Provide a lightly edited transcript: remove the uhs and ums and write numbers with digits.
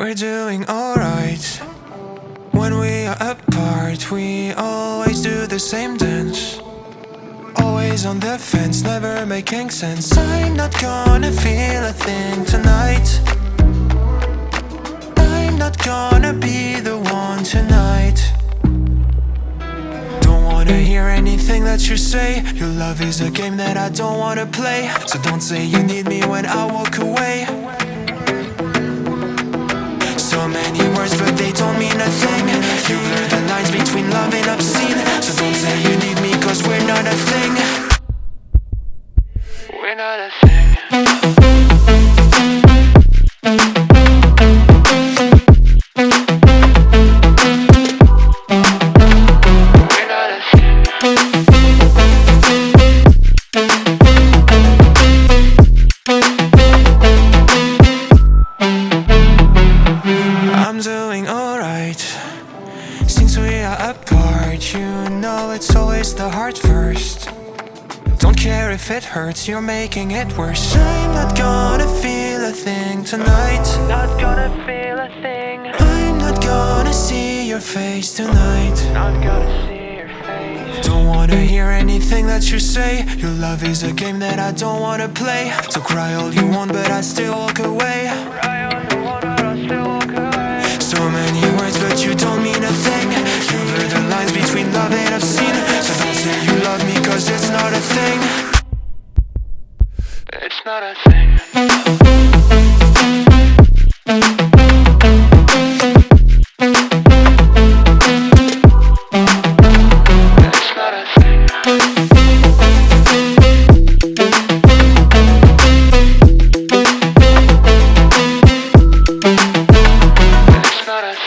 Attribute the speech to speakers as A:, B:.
A: We're doing alright. When we are apart, we always do the same dance. Always on the fence, never making sense. I'm not gonna feel a thing tonight. I'm not gonna be the one tonight. Don't wanna hear anything that you say. Your love is a game that I don't wanna play. So don't say you need me when I walk away. So many words but they don't mean a thing. You blur the lines between love and obscene. So don't say you need me cause we're not a thing. We're not a thing. We're not a thing. I'm doing alright. Since we are apart, you know it's always the heart first. Don't care if it hurts, you're making it worse. I'm not gonna feel a thing tonight. Not gonna feel a thing. I'm not gonna see your face tonight. Not gonna see your face. Don't wanna hear anything that you say. Your love is a game that I don't wanna play. So cry all you want but I still walk away. Cry all you want but I still walk away. So many words but you don't mean a thing. You blur the lines between love and obscene. So don't say you love me cause it's not a thing. It's not a thing. It's not a thing. It's not a thing.